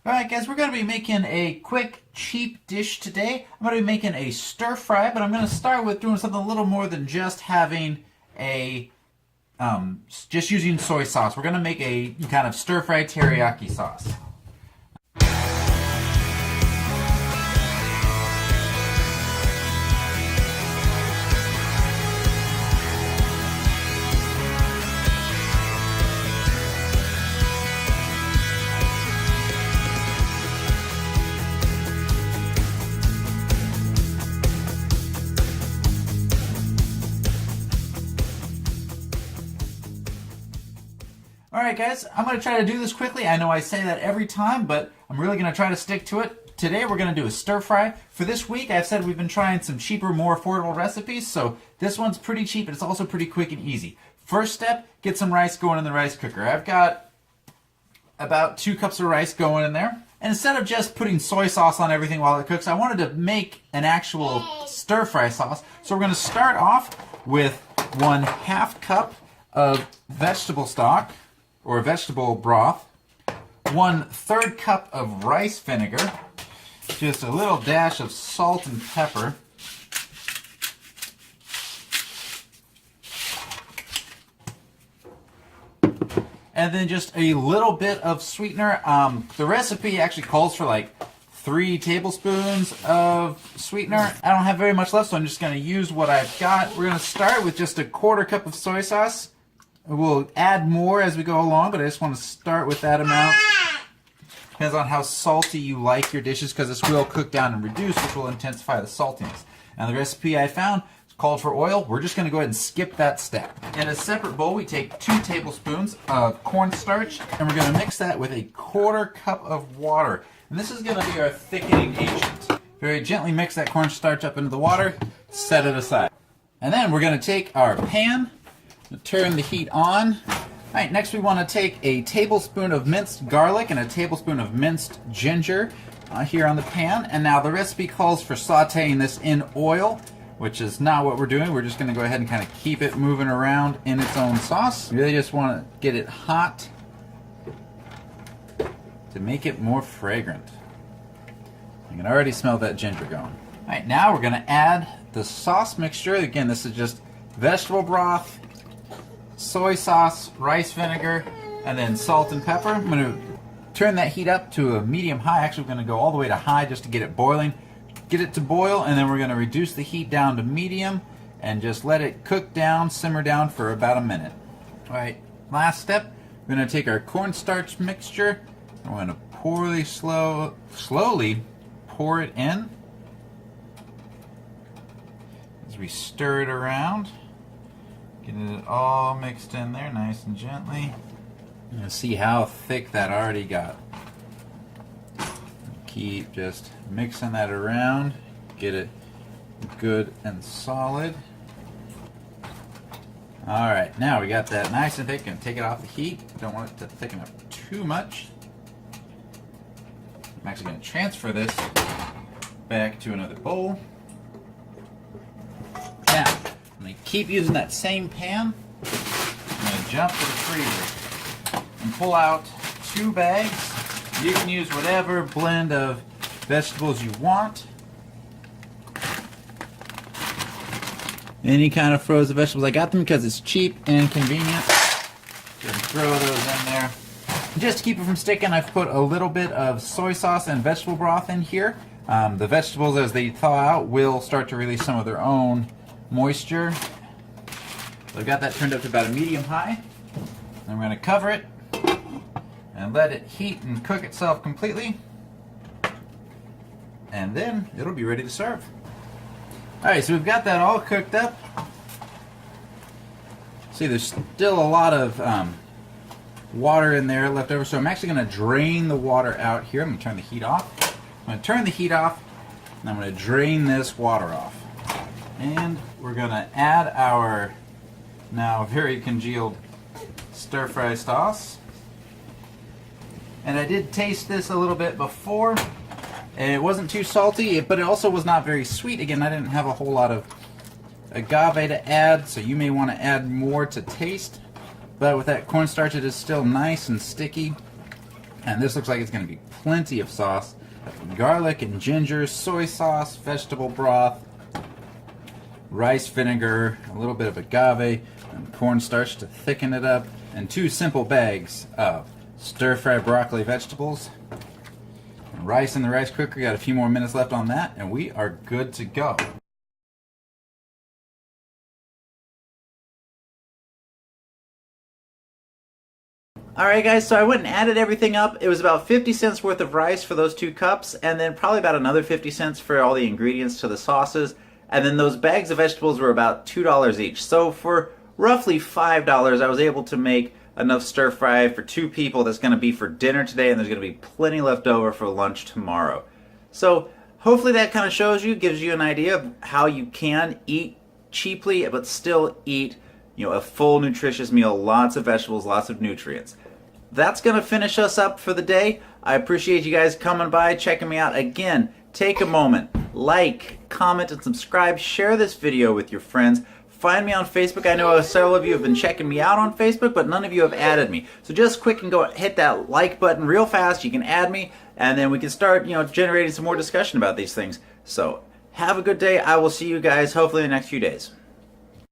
Alright guys, we're going to be making a quick, cheap dish today. I'm going to be making a stir fry, but I'm going to start with doing something a little more than just having a, just using soy sauce. We're going to make a kind of stir fry teriyaki sauce. Alright guys, I'm going to try to do this quickly. I know I say that every time, but I'm really going to try to stick to it. Today we're going to do a stir fry. For this week, I've said we've been trying some cheaper, more affordable recipes, so this one's pretty cheap and it's also pretty quick and easy. First step, get some rice going in the rice cooker. I've got about 2 cups of rice going in there. And instead of just putting soy sauce on everything while it cooks, I wanted to make an actual stir fry sauce. So we're going to start off with 1/2 cup of vegetable stock, or vegetable broth, 1/3 cup of rice vinegar, just a little dash of salt and pepper, and then just a little bit of sweetener. The recipe actually calls for like 3 tablespoons of sweetener. I don't have very much left, so I'm just going to use what I've got. We're going to start with just 1/4 cup of soy sauce. We'll add more as we go along, but I just want to start with that amount. Depends on how salty you like your dishes, because this will cook down and reduce, which will intensify the saltiness. And the recipe I found called for oil. We're just going to go ahead and skip that step. In a separate bowl, we take 2 tablespoons of cornstarch, and we're going to mix that with 1/4 cup of water. And this is going to be our thickening agent. Very gently mix that cornstarch up into the water, set it aside. And then we're going to take our pan, turn the heat on. Alright, next we want to take a tablespoon of minced garlic and a tablespoon of minced ginger here on the pan. And now the recipe calls for sauteing this in oil, which is not what we're doing. We're just going to go ahead and kind of keep it moving around in its own sauce. We really just want to get it hot to make it more fragrant. You can already smell that ginger going. Alright, now we're going to add the sauce mixture. Again, this is just vegetable broth, soy sauce, rice vinegar, and then salt and pepper. I'm going to turn that heat up to a medium-high. Actually, we're going to go all the way to high just to get it boiling. Get it to boil, and then we're going to reduce the heat down to medium and just let it cook down, simmer down for about a minute. Alright, last step, we're going to take our cornstarch mixture. We're going to slowly pour it in as we stir it around. Getting it all mixed in there nice and gently. You see how thick that already got. Keep just mixing that around. Get it good and solid. Alright, now we got that nice and thick. And take it off the heat. Don't want it to thicken up too much. I'm actually going to transfer this back to another bowl. Now, I'm going to keep using that same pan. I'm going to jump to the freezer and pull out 2 bags. You can use whatever blend of vegetables you want. Any kind of frozen vegetables. I got them because it's cheap and convenient. Just throw those in there. Just to keep it from sticking, I've put a little bit of soy sauce and vegetable broth in here. The vegetables, as they thaw out, will start to release some of their own moisture. So I've got that turned up to about a medium-high. I'm going to cover it and let it heat and cook itself completely. And then it'll be ready to serve. Alright, so we've got that all cooked up. See, there's still a lot of water in there left over, so I'm actually going to drain the water out here. I'm going to turn the heat off. I'm going to turn the heat off, and I'm going to drain this water off. And we're going to add our now very congealed stir fry sauce. And I did taste this a little bit before, and it wasn't too salty, but it also was not very sweet. Again, I didn't have a whole lot of agave to add, so you may want to add more to taste. But with that cornstarch, it is still nice and sticky. And this looks like it's going to be plenty of sauce. Garlic and ginger, soy sauce, vegetable broth, rice vinegar, a little bit of agave, and cornstarch to thicken it up, and 2 simple bags of stir-fried broccoli vegetables. And rice in the rice cooker. Got a few more minutes left on that, and we are good to go. Alright guys, so I went and added everything up. It was about 50 cents worth of rice for those 2 cups, and then probably about another 50 cents for all the ingredients to the sauces. And then those bags of vegetables were about $2 each. So for roughly $5, I was able to make enough stir fry for 2 people that's going to be for dinner today, and there's going to be plenty left over for lunch tomorrow. So hopefully that kind of shows you, gives you an idea of how you can eat cheaply but still eat, a full nutritious meal, lots of vegetables, lots of nutrients. That's going to finish us up for the day. I appreciate you guys coming by, checking me out. Again, take a moment, like, comment, and subscribe. Share this video with your friends. Find me on Facebook. I know several of you have been checking me out on Facebook, but none of you have added me. So just quick and go hit that like button real fast. You can add me, and then we can start, generating some more discussion about these things. So have a good day. I will see you guys hopefully in the next few days.